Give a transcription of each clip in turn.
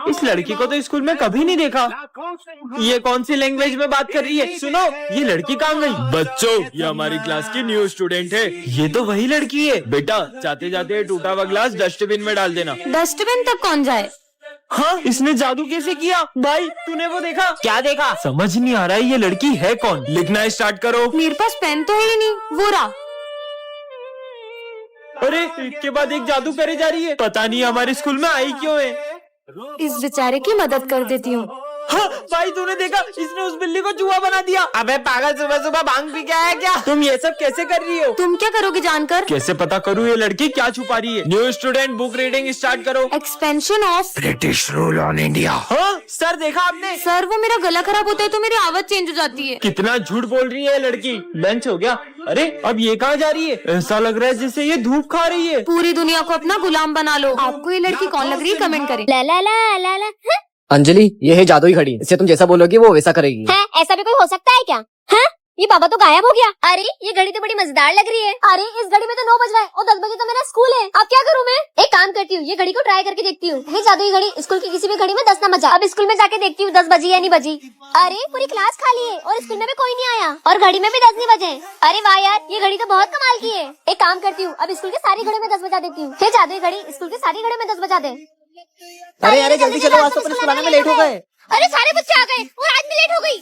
इस लड़की को तो स्कूल में कभी नहीं देखा। ये कौन सी लैंग्वेज में बात कर रही है? सुनो, ये लड़की कहाँ गई? बच्चों, ये हमारी क्लास की न्यू स्टूडेंट है। ये तो वही लड़की है। बेटा, जाते जाते टूटा हुआ ग्लास डस्टबिन में डाल देना। डस्टबिन तक कौन जाए? हाँ, इसने जादू कैसे किया? भाई, तूने वो देखा? क्या देखा? समझ नहीं आ रहा है ये लड़की है कौन। लिखना स्टार्ट करो। मेरे पास पेन तो है ही नहीं। वो रहा। अरे, एक के बाद एक जादू करे जा रही है। पता नहीं हमारे स्कूल में आई क्यों है। इस बेचारे की मदद कर देती हूँ। हाँ, भाई तूने देखा? इसने उस बिल्ली को चूहा बना दिया। अबे पागल, सुबह सुबह भांग पी के आया क्या? तुम ये सब कैसे कर रही हो? तुम क्या करोगे जानकर? कैसे पता करूँ ये लड़की क्या छुपा रही है? New student, book reading start करो। Expansion of British rule on India. हाँ सर, देखा आपने? सर, वो मेरा गला खराब होता है तो मेरी आवाज चेंज हो जाती है। कितना झूठ बोल रही है ये लड़की। लंच हो गया? अरे, अब ये कहाँ जा रही है? ऐसा लग रहा है जैसे ये धूप खा रही है। पूरी दुनिया को अपना गुलाम बना लो। आपको ये लड़की कौन लग रही है? कमेंट करें। ला ला ला ला ला। अंजलि, ये है जादुई घड़ी। इससे तुम जैसा बोलोगी वो वैसा करेगी। है, ऐसा भी कोई हो सकता है क्या? हैं? ये बाबा तो गायब हो गया। अरे, ये घड़ी तो बड़ी मजेदार लग रही है। अरे, इस घड़ी में तो 9 बज रहा है और 10 बजे तो मेरा स्कूल है। अब क्या करूँ मैं? एक काम करती हूँ, ये घड़ी को ट्राई करके देखती हूँ। हे जादुई घड़ी, स्कूल की किसी भी घड़ी में 10 ना बजा। अब स्कूल में जाके देखती हूँ 10 बजी या नहीं बजी। अरे, पूरी क्लास खाली है और स्कूल में भी कोई नहीं आया और घड़ी में भी 10 नहीं बजे। अरे वाह यार, ये घड़ी तो बहुत कमाल की है। एक काम करती हूँ, अब स्कूल की सारी घड़ी में 10 बजा देती हूँ। हे जादुई घड़ी, स्कूल की सारी घड़ी में 10 बजा दे। अरे जल्दी चलो, आज तो अपने स्कूल आने में लेट हो गए। अरे, सारे बच्चे आ गए और आज भी लेट हो गई।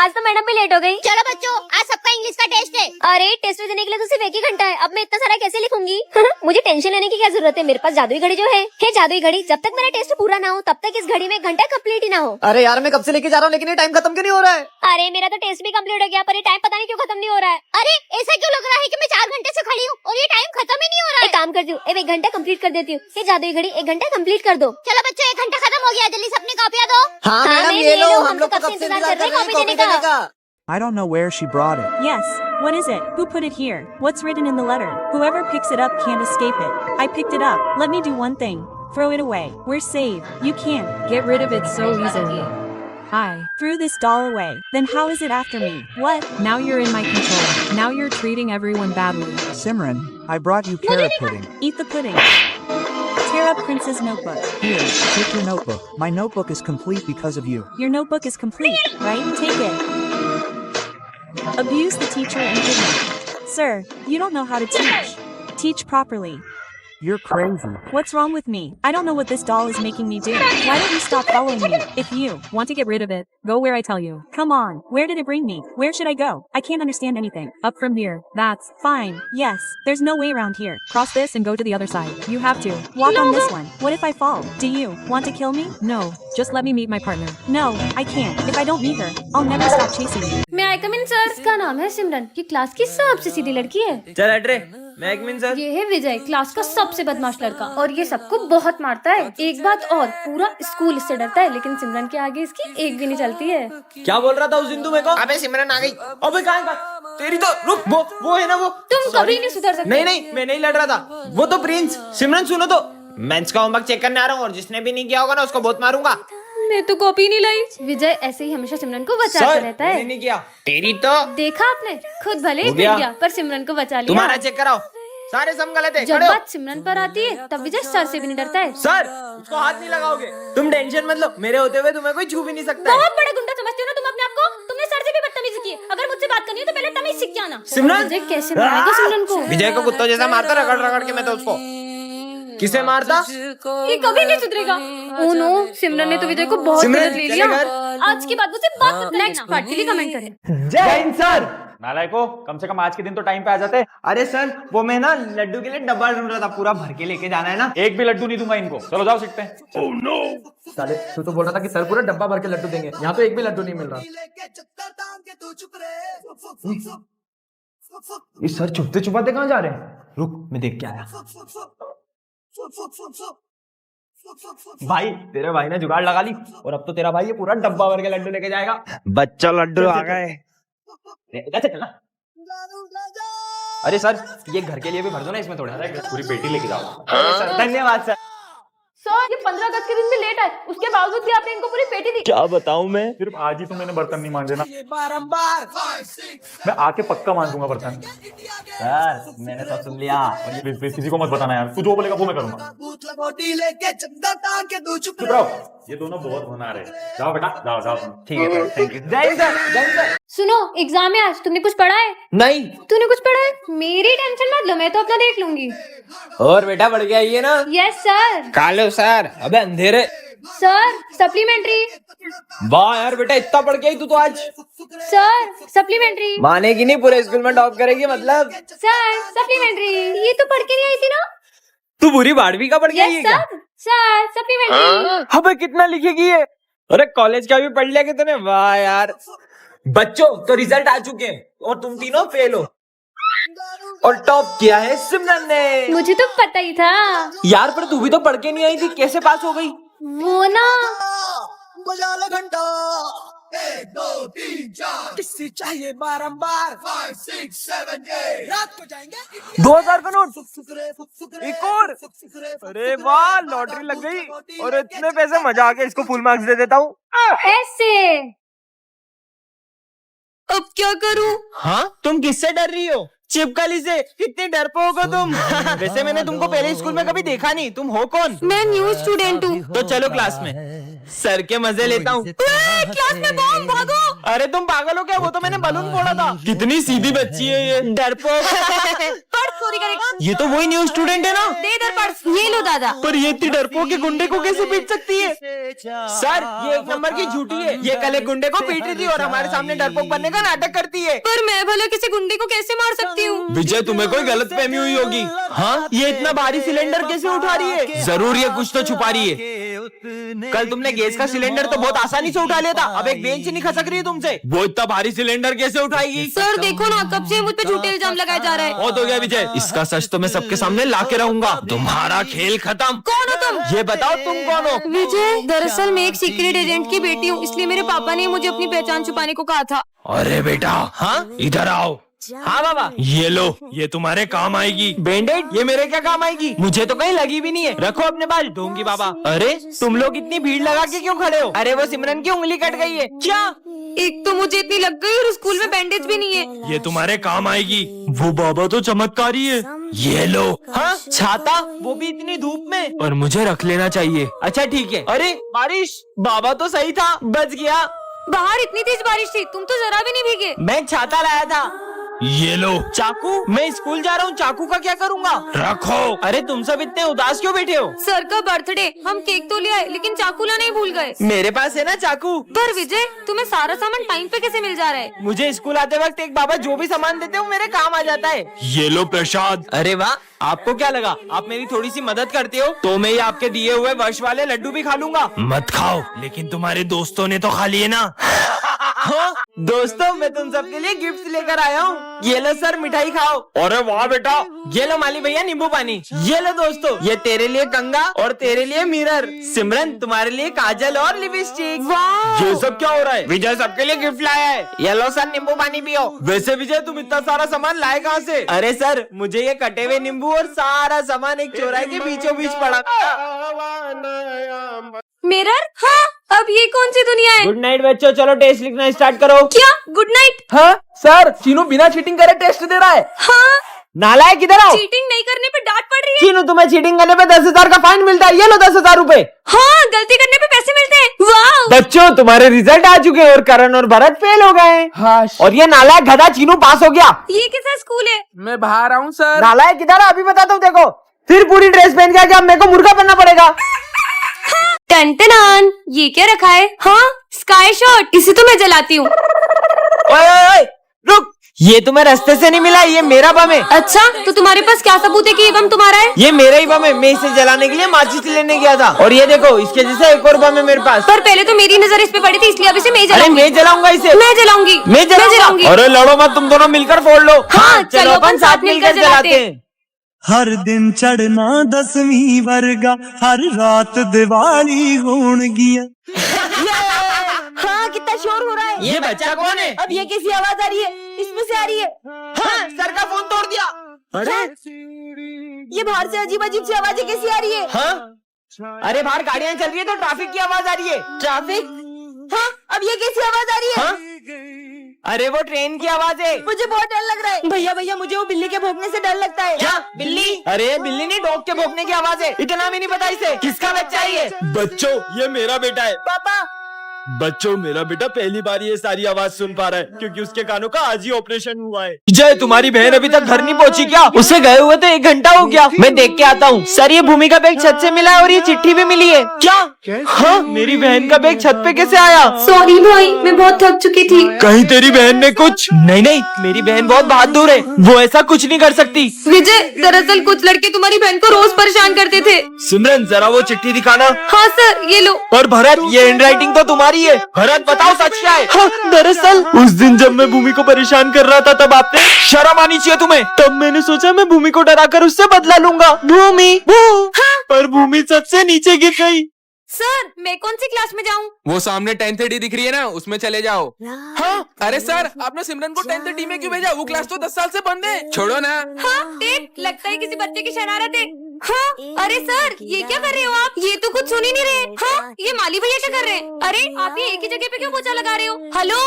आज तो मैडम भी लेट हो गई। चलो बच्चों, आज सबका इंग्लिश का टेस्ट है। अरे, टेस्ट देने के लिए तो सिर्फ 1 ही घंटा है। अब मैं इतना सारा कैसे लिखूंगी? मुझे टेंशन लेने की क्या जरूरत है? मेरे पास जादुई घड़ी जो है। हे जादुई घड़ी, जब तक मेरा टेस्ट पूरा ना हो तब तक इस घड़ी में 1 घंटा कंप्लीट ही ना हो। अरे यार, मैं कब से लेके जा रहा हूँ लेकिन ये टाइम खत्म क्यों नहीं हो रहा है? अरे, मेरा तो टेस्ट भी कंप्लीट हो गया पर ये टाइम पता नहीं क्यों खत्म नहीं हो रहा है। अरे, ऐसा क्यों लग रहा है कि मैं 4 घंटे से खड़ी हूँ और ये टाइम खत्म ही नहीं हो रहा है। एक काम करती हूँ, 1 घंटा कंप्लीट कर देती हूँ। हे जादुई घड़ी, 1 घंटा कंप्लीट कर दो। चलो बच्चों, 1 घंटा खत्म हो गया, जल्दी से अपनी कॉपियाँ दो। हाँ मैडम, ये लो, हम लोग तो कब से इंतजार कर रहे हैं कॉपी देने का। I don't know where she brought it. Yes, what is it? Who put it here? What's written in the letter? Whoever picks it up can't escape it. I picked it up. Let me do one thing. Throw it away. We're saved. You can't Get rid of it so easily. I threw this doll away. Then how is it after me? What? Now you're in my control. Now you're treating everyone badly. Simran, I brought you carrot pudding. Eat the pudding. Tear up Prince's notebook. Here, take your notebook. My notebook is complete because of you. Your notebook is complete, right? Take it. Abuse the teacher and hit Sir, you don't know how to teach. Teach properly. You're crazy. What's wrong with me? I don't know what this doll is making me do. Why don't you stop following me? If you Want to get rid of it? Go where I tell you. Come on, where did it bring me? Where should I go? I can't understand anything. Up from here. That's Fine, yes, there's no way around here. cross this and go to the other side. You have to. Walk on this one. What if I fall? Do you want to kill me? No, just let me meet my partner. No, I can't. If I don't meet her, I'll never stop chasing you. मैं आई कम इन sir. इसका नाम है सिमरन। ये class की सबसे सीधी लड़की है। चल हट रे, मैं एडमिन सर। ये है विजय, क्लास का सबसे बदमाश लड़का और ये सबको बहुत मारता है। एक बात और, पूरा स्कूल इससे डरता है लेकिन सिमरन के आगे इसकी एक भी नहीं चलती है। क्या बोल रहा था उस दिन तू मेरे को? अबे सिमरन आ गई। अबे कहाँ? तेरी तो रुक, वो है ना वो। तुम कभी नहीं सुधर सकते। नहीं, मैं नहीं लड़ रहा था। वो तो प्रिंस। सिमरन सुनो तो, मैं इसका होमवर्क चेक करने आ रहा हूँ और जिसने भी नहीं किया होगा ना उसको बहुत मारूंगा। मैं तो कॉपी नहीं लाई। विजय ऐसे ही हमेशा सिमरन को बचाता रहता है। मैंने नहीं किया। तेरी तो देखा आपने, खुद भले ही हो गया। गिर गया पर सिमरन को बचा लिया। तुम्हारा चेक कराओ, सारे सम गलत है। जब खड़े हो। बात सिमरन पर आती है तब विजय सर से भी नहीं डरता है। सर, उसको हाथ नहीं लगाओगे। तुम टेंशन मत लो, मेरे होते हुए तुम्हें कोई छू भी नहीं सकता है। बहुत बड़ा गुंडा समझते हो ना तुम अपने आप को? तुमने सर से भी बदतमीजी की। अगर मुझसे बात करनी है तो पहले तमीज सीख के आना। सिमरन! विजय कैसे मारेगा सिमरन को? विजय को कुत्तों जैसा मारता, रगड़ रगड़ के मैं तो उसको। किसे मारता? ये कभी नहीं सुधरेगा। ओह नो, सिमरन ने तो विजय को बहुत सिमरन, गलत ले लिया। चले घर। आज के बाद मुझसे बात मत करना। नेक्स्ट पार्ट के लिए कमेंट करें। जय हिंद सर। नालायको, कम से कम आज के दिन तो टाइम पे आ जाते। अरे सर, वो मैं ना लड्डू के लिए डब्बा ढूंढ रहा था, पूरा भर के लेके जाना है ना। एक भी लड्डू नहीं दूंगा इनको। चलो जाओ सीखते हैं। साले, तू तो बोल रहा था कि सर पूरा डब्बा भर के लड्डू देंगे। यहाँ तो एक भी लड्डू नहीं मिल रहा। ये सर छुपते छुपाते कहाँ जा रहे हैं? रुक, मैं देख के आया। भाई, तेरे भाई ने जुगाड़ लगा ली और अब तो तेरा भाई ये पूरा डब्बा भर के लड्डू लेके जाएगा। बच्चा लड्डू आ गए। चलना। अरे सर, ये घर के लिए भी भर दो ना इसमें थोड़ा। पूरी पेटी लेके जाओ। अरे सर, धन्यवाद सर। सर, ये 15 अगस्त के दिन भी लेट आए, उसके बावजूद भी आपने इनको पूरी पेटी दी। क्या बताऊं मैं? सिर्फ आज ही तो मैंने बर्तन नहीं मांजे ना। मैं आके पक्का मांजूंगा बर्तन। सर, मैंने तो सुन लिया। प्लीज किसी को मत बताना यार। तू जो बोलेगा वो मैं करूंगा। चुप रहो, ये दोनों बहुत होनहार है। जाओ बेटा, जाओ जाओ। ठीक है, थैंक यू। जय सर, जय सर। सुनो, एग्जाम है आज, तुमने कुछ पढ़ा है? नहीं। तूने कुछ पढ़ा है? मेरी टेंशन मत लो, मैं तो अपना देख लूंगी। और बेटा बढ़ गया ये ना? Yes sir. कालो सर, अबे अंधेरे। Sir supplementary. वाह यार बेटा, इतना पढ़ के आई तू तो आज। Sir supplementary. मानेगी नहीं, पूरे स्कूल में टॉप करेगी मतलब। सर सप्लीमेंट्री, ये तो पढ़ के नहीं आई थी ना? तू बुरी बारहवीं का पढ़ के आई है यस क्या? सर। Sir supplementary. अबे कितना लिखेगी ये? अरे कॉलेज का भी पढ़ लिया कि तूने? वाह यार। बच्चों तो रिजल्ट आ चुके हैं और तुम तीनों फेल हो और टॉप किया है सिमरन ने। मुझे तो पता ही था यार, पर तू भी तो पढ़ के नहीं आई थी, कैसे पास हो गई? वो ना, बजा ले घंटा 1 2 3 4 किससे चाहिए बारंबार 5 6 7 8 रात को जाएंगे 2000 का नोट, एक और। अरे वाह, लॉटरी लग गई। और इतने पैसे, मजा आ गया, इसको फुल मार्क्स दे देता हूँ। ऐसे। अब क्या करूं? हाँ, तुम किससे डर रही हो? चिपकली से। कितनी डरपोक हो तुम। वैसे मैंने तुमको पहले स्कूल में कभी देखा नहीं, तुम हो कौन? मैं न्यू स्टूडेंट हूँ। तो चलो क्लास में, सर के मजे लेता हूँ। क्लास में बम, भागो। अरे तुम पागल हो क्या? वो तो मैंने बलून फोड़ा था। कितनी सीधी बच्ची है ये, डरपोक। पर्स चोरी करेगा? ये तो वही न्यू स्टूडेंट है ना? दे इधर पर्स। ये लो दादा। पर ये इतनी डरपोक के गुंडे को कैसे पीट सकती है? सर, ये 1 नंबर की झूठी है। ये कल एक गुंडे को पीट रही थी और हमारे सामने डरपोक बनने का नाटक करती है। पर मैं भला किसी गुंडे को कैसे मार सकती हूँ? विजय, तुम्हें कोई गलतफहमी हुई होगी। हाँ, ये इतना भारी सिलेंडर कैसे उठा रही है? जरूर ये कुछ तो छुपा रही है। कल तुमने गैस का सिलेंडर तो बहुत आसानी से उठा लिया था, अब एक बेंच नहीं खसक रही है तुमसे। वो इतना भारी सिलेंडर कैसे उठाएगी? सर देखो ना, कब से मुझ पे झूठे इल्जाम लगाए जा रहे हैं। बहुत हो गया विजय, इसका सच तो मैं सबके सामने ला के रहूंगा। तुम्हारा खेल खत्म। कौन हो तुम? ये बताओ तुम कौन हो? विजय, दरअसल मैं एक सीक्रेट एजेंट की बेटी हूँ, इसलिए मेरे पापा ने मुझे अपनी पहचान छुपाने को कहा था। अरे बेटा, हाँ इधर आओ। हाँ बाबा, ये लो, ये तुम्हारे काम आएगी। बैंडेड? ये मेरे क्या काम आएगी? मुझे तो कहीं लगी भी नहीं है। रखो अपने बाल, ढोंगी बाबा। अरे तुम लोग इतनी भीड़ लगा के क्यों खड़े हो? अरे वो सिमरन की उंगली कट गई है। क्या? एक तो मुझे इतनी लग गई और स्कूल में बैंडेज भी नहीं है। ये तुम्हारे काम आएगी। वो बाबा तो चमत्कारी है। ये लो। हाँ, छाता, वो भी इतनी धूप में। और मुझे रख लेना चाहिए। अच्छा ठीक है। अरे बारिश, बाबा तो सही था, बच गया। बाहर इतनी तेज बारिश थी, तुम तो जरा भी नहीं भीगे। मैं छाता लाया था। ये लो। चाकू? मैं स्कूल जा रहा हूँ, चाकू का क्या करूँगा? रखो। अरे तुम सब इतने उदास क्यों बैठे हो? सर का बर्थडे, हम केक तो ले आए लेकिन चाकू लाना ही भूल गए। मेरे पास है ना चाकू। पर विजय, तुम्हें सारा सामान टाइम पे कैसे मिल जा रहा है? मुझे स्कूल आते वक्त एक बाबा जो भी सामान देते हैं वो मेरे काम आ जाता है। ये लो प्रसाद। अरे वाह, आपको क्या लगा आप मेरी थोड़ी सी मदद करते हो तो मैं ये आपके दिए हुए वर्ष वाले लड्डू भी खा लूंगा? मत खाओ, लेकिन तुम्हारे दोस्तों ने तो खा लिए ना। हाँ दोस्तों, मैं तुम सबके लिए गिफ्ट लेकर आया हूँ। ये लो सर, मिठाई खाओ। अरे वाह बेटा। ये लो माली भैया, नींबू पानी। ये लो दोस्तों, ये तेरे लिए कंगा और तेरे लिए मिरर। सिमरन, तुम्हारे लिए काजल और लिपस्टिक। वाह, ये सब क्या हो रहा है? विजय सबके लिए गिफ्ट लाया है। ये लो सर, नींबू पानी पियो। वैसे विजय, तुम इतना सारा सामान लाए कहाँ से? अरे सर, मुझे ये कटे हुए नींबू और सारा सामान एक चौराहे के बीचों बीच पड़ा। मिरर? हाँ, अब ये कौन सी दुनिया है? गुड नाइट बच्चों, चलो टेस्ट लिखना स्टार्ट करो। क्या गुड नाइट? हाँ सर, चीनू बिना चीटिंग करे टेस्ट दे रहा है। हाँ, नालायक किधर आओ। चीटिंग नहीं करने पे डांट पड़ रही है। चीनू, तुम्हें चीटिंग करने पे 10,000 का फाइन मिलता है। ये लो 10,000 रूपए। हाँ, गलती करने पे पैसे मिलते हैं। वाह। बच्चों, तुम्हारे रिजल्ट आ चुके हैं और करण और भरत फेल हो गए। हाँ, और ये नालायक गधा चीनू पास हो गया। ये कैसा स्कूल है? मैं बाहर आऊँ सर। नालायक किधर है? अभी बताता हूँ, देखो। फिर पूरी ड्रेस पहन के आके अब मेरे को मुर्गा बनना पड़ेगा। टन ये क्या रखा है? हाँ, स्काई शॉट, इसे तो मैं जलाती हूँ। ओए, रुक, ये तुम्हें रास्ते से नहीं मिला, ये मेरा बम है। अच्छा, तो तुम्हारे पास क्या सबूत है कि ये बम तुम्हारा है? ये मेरा ही बम है, मैं इसे जलाने के लिए माचिस लेने गया था। और ये देखो, इसके जैसे एक और बम है मेरे पास। पर पहले तो मेरी नजर इस पे पड़ी थी, इसलिए अब इसे मैं अरे जलाऊंगी। मैं जलाऊंगा इसे। मैं जलाऊंगी। मैं जलाऊंगी। अरे लड़ो मत, तुम दोनों मिलकर फोड़ लो। हाँ, चलो अपन साथ मिलकर जलाते हैं। हर दिन चढ़ना 10वीं वर्गा, हर रात दिवाली होन गिया। हाँ, कितना शोर हो रहा है। ये बच्चा कौन है? अब ये कैसी आवाज आ रही है? इसमें से आ रही है। हाँ, सर का फोन तोड़ दिया। अरे ये बाहर से अजीब अजीब सी आवाजें कैसी आ रही है? हाँ, अरे बाहर गाड़ियां चल रही है तो ट्रैफिक की आवाज आ रही है। ट्रैफिक? हाँ, अब ये कैसी आवाज आ रही है? हाँ? अरे वो ट्रेन की आवाज है। मुझे बहुत डर लग रहा है। भैया भैया मुझे वो बिल्ली के भौंकने से डर लगता है। क्या बिल्ली? अरे बिल्ली नहीं, डॉग के भौंकने की आवाज है। इतना भी नहीं पता इसे। किसका बच्चा है ये? बच्चों ये मेरा बेटा है। पापा बच्चों मेरा बेटा पहली बार ये सारी आवाज सुन पा रहा है क्योंकि उसके कानों का आज ही ऑपरेशन हुआ है। जय तुम्हारी बहन अभी तक घर नहीं पहुंची क्या? उसे गए हुए तो 1 घंटा हो गया। मैं देख के आता हूँ। सर ये भूमि का बैग छत से मिला है और ये चिट्ठी भी मिली है। क्या? हाँ मेरी बहन का बैग छत पे कैसे आया? सॉरी भाई, मैं बहुत थक चुकी थी। कहीं तेरी बहन ने कुछ? नहीं मेरी बहन बहुत बहादुर है, वो ऐसा कुछ नहीं कर सकती। विजय दरअसल कुछ लड़के तुम्हारी बहन को रोज परेशान करते थे। सिमरन जरा वो चिट्ठी दिखाना। हाँ सर ये लो। और भरत ये हैंड राइटिंग तो तुम्हारी है। भरत बताओ सच क्या है? हाँ, दरअसल उस दिन जब मैं भूमि को परेशान कर रहा था तब आपने शर्म आनी चाहिए तुम्हें। तब मैंने सोचा मैं भूमि को डराकर उससे बदला लूंगा। भूमि पर भूमि सबसे नीचे गिर गई। सर मैं कौन सी क्लास में जाऊँ? वो सामने 10th डी दिख रही है ना, उसमें चले जाओ। हाँ? अरे सर आपने सिमरन को 10th डी में क्यों भेजा? वो क्लास तो 10 साल से बंद है। छोड़ो ना। हाँ लगता है किसी बच्चे की शरारत है। हाँ अरे सर ये क्या कर रहे हो आप? ये तो कुछ सुन ही नहीं रहे। हाँ ये माली भैया क्या कर रहे हैं? अरे आप ये एक ही जगह पे क्यों पोछा लगा रहे हो? हेलो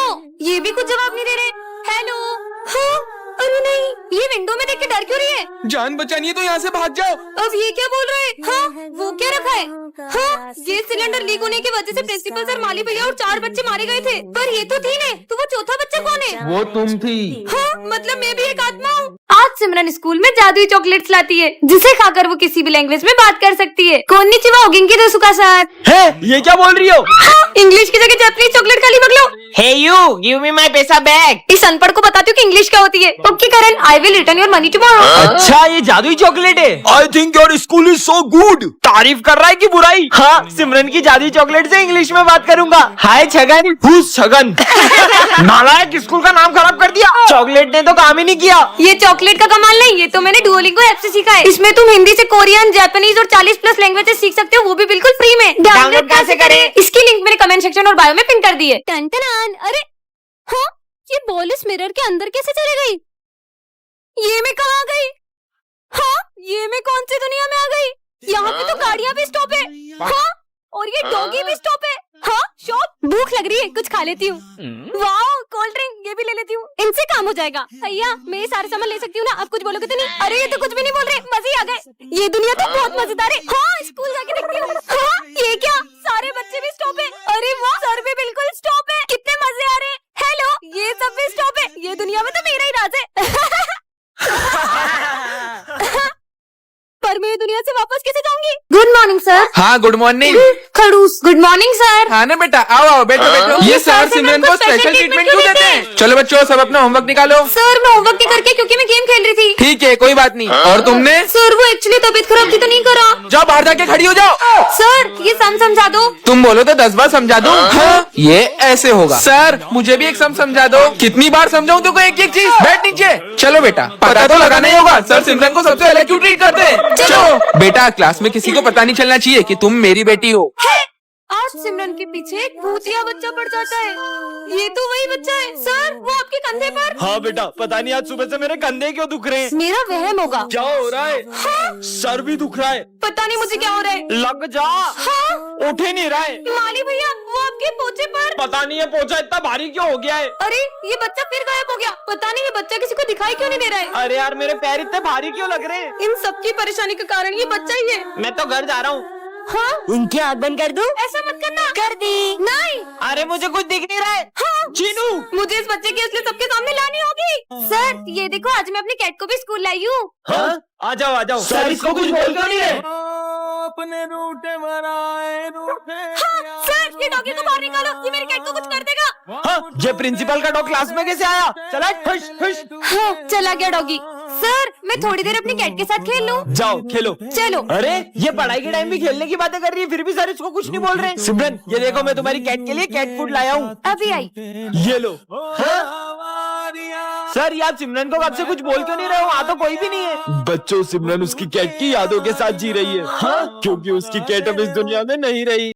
ये भी कुछ जवाब नहीं दे रहे। हेलो हाँ अरे नहीं ये विंडो में देख के डर क्यों रही है? जान बचानी है तो यहाँ से भाग जाओ। अब ये क्या बोल रहे हैं? हाँ वो क्या रखा है? हाँ गैस सिलेंडर लीक होने की वजह से प्रिंसिपल सर, माली भैया और 4 बच्चे मारे गए थे। पर ये तो थी ने, तो वो चौथा बच्चा कौन है? वो तुम थी। हाँ मतलब मैं भी एक आत्मा हूँ। आज सिमरन स्कूल में जादुई चॉकलेट्स लाती है जिसे खाकर वो किसी भी लैंग्वेज में बात कर सकती है। कोन्निचिवा ओगिंकी दोसुका सर। है ये क्या बोल रही हो? हाँ, इंग्लिश की जगह जापानीज चॉकलेट खाली बगलो। हे यू गिव मी माय पैसा बैक। इस अनपढ़ को बताती हूँ कि इंग्लिश क्या होती है। Okay Karan I will return your money tomorrow. अच्छा ये जादुई चॉकलेट है। I think your school is so good. तारीफ कर रहा है कि बुराई? हाँ सिमरन की जादुई चॉकलेट से इंग्लिश में बात करूंगा। हाय छगन। Who's छगन? नालायक स्कूल का नाम खराब कर दिया। चॉकलेट ने तो काम ही नहीं किया। ये चॉकलेट का कमाल नहीं, ये तो मैंने डुओलिंगो ऐप से सीखा है। इसमें तुम हिंदी से कोरियन, जापानीज और 40+ लैंग्वेजेस सीख सकते हो, वो भी बिल्कुल फ्री में। डाउनलोड कैसे करें? इसकी लिंक मैंने कमेंट सेक्शन और बायो में पिन कर दी है। टन-टन-आन। अरे हाँ ये बॉल इस मिरर के अंदर कैसे चले गई? ये मैं कहाँ आ गई? हाँ ये मैं कौन सी दुनिया में आ गई? यहाँ पे तो गाड़ियाँ भी स्टॉप है। हाँ और ये डॉगी भी स्टॉप है। हाँ शॉप। भूख लग रही है, कुछ खा लेती हूँ। वाह कोल्ड ड्रिंक ये भी ले लेती हूँ, इनसे काम हो जाएगा। भैया मैं ये सारे सामान ले सकती हूँ ना? आप कुछ बोलोगे तो नहीं? अरे ये तो कुछ भी नहीं बोल रहे, मजे ही आ गए। ये दुनिया तो बहुत मजेदार है। हाँ स्कूल जाके देखती हूँ। हाँ ये क्या सारे बच्चे भी स्टॉप है? अरे वाह सर भी बिल्कुल स्टॉप है, कितने मजे आ रहे हैं। हेलो ये सब भी स्टॉप है, ये दुनिया में तो मेरा ही राज है। पर मैं ये दुनिया से वापस कैसे जाऊंगी? Good morning sir. हाँ गुड मॉर्निंग। खड़ूस गुड मॉर्निंग सर। हाँ ना बेटा आओ आओ बैठो बैठो। ये सर सिमरन को स्पेशल ट्रीटमेंट क्यों देते हैं? चलो बच्चों सब अपना होमवर्क निकालो। सर मैं होमवर्क नहीं करके क्योंकि मैं गेम खेल रही थी। ठीक है कोई बात नहीं। और तुमने? सर वो एक्चुअली तबीयत खराब थी तो नहीं करा। जाओ बाहर जाके खड़ी हो जाओ। सर ये सम समझा दो। तुम बोलो तो 10 बार समझा दो। हाँ ये ऐसे होगा। सर मुझे भी एक सम समझा दो। कितनी बार समझाऊं तुमको एक एक चीज? बैठ नीचे। चलो बेटा पता तो लगाना ही होगा सर सिमरन को सबसे अलग क्यों ट्रीट करते हैं। चलो बेटा क्लास में किसी को पता नहीं चलना चाहिए कि तुम मेरी बेटी हो। आज सिमरन के पीछे एक भूतिया बच्चा पड़ जाता है। ये तो वही बच्चा है सर, वो आपके कंधे पर। हाँ बेटा पता नहीं आज सुबह से मेरे कंधे क्यों दुख रहे हैं। मेरा वहम होगा। क्या हो रहा है? हाँ? सर भी दुख रहा है। पता नहीं मुझे क्या हो रहा है। लग जा। हाँ? उठ ही नहीं रहा है। माली भैया वो आपके पोछे पर। पता नहीं ये पोछा इतना भारी क्यों हो गया है। अरे ये बच्चा फिर गायब हो गया। पता नहीं ये बच्चा किसी को दिखाई क्यों नहीं दे रहा है। अरे यार मेरे पैर इतने भारी क्यों लग रहे हैं? इन सबकी परेशानी का कारण ये बच्चा ही है। मैं तो घर जा रहा हूँ। हाँ? उनकी आँख बंद कर दूं? ऐसा मत करना। कर दी। नहीं। अरे मुझे कुछ दिख नहीं रहा है। हाँ? चीनू मुझे इस बच्चे की असली सबके सामने लानी होगी। सर ये देखो आज मैं अपने कैट को भी स्कूल लाई हूँ। हाँ? आ जाओ सर इसको कुछ बोल क्यों नहीं रहे? अपने रूठे बनाए रूठे। हाँ, सर ये डॉगी को बाहर निकालो, ये मेरे कैट को कुछ कर देगा। हाँ? ये प्रिंसिपल का डॉग क्लास में कैसे आया? चला खुश खुश। हाँ, चला गया डॉगी। सर मैं थोड़ी देर अपनी कैट के साथ खेल लूं? जाओ खेलो। चलो। अरे ये पढ़ाई के टाइम भी खेलने की बातें कर रही है फिर भी सर इसको कुछ नहीं बोल रहे। सिमरन ये देखो मैं तुम्हारी कैट के लिए कैट फूड लाया हूँ। अभी आई। ये लो। हाँ? सर यार सिमरन को कब से कुछ बोल क्यों नहीं रहे हो? वहाँ तो कोई भी नहीं है। बच्चों सिमरन उसकी कैट की यादों के साथ जी रही है। हाँ? क्योंकि उसकी कैट अब इस दुनिया में नहीं रही।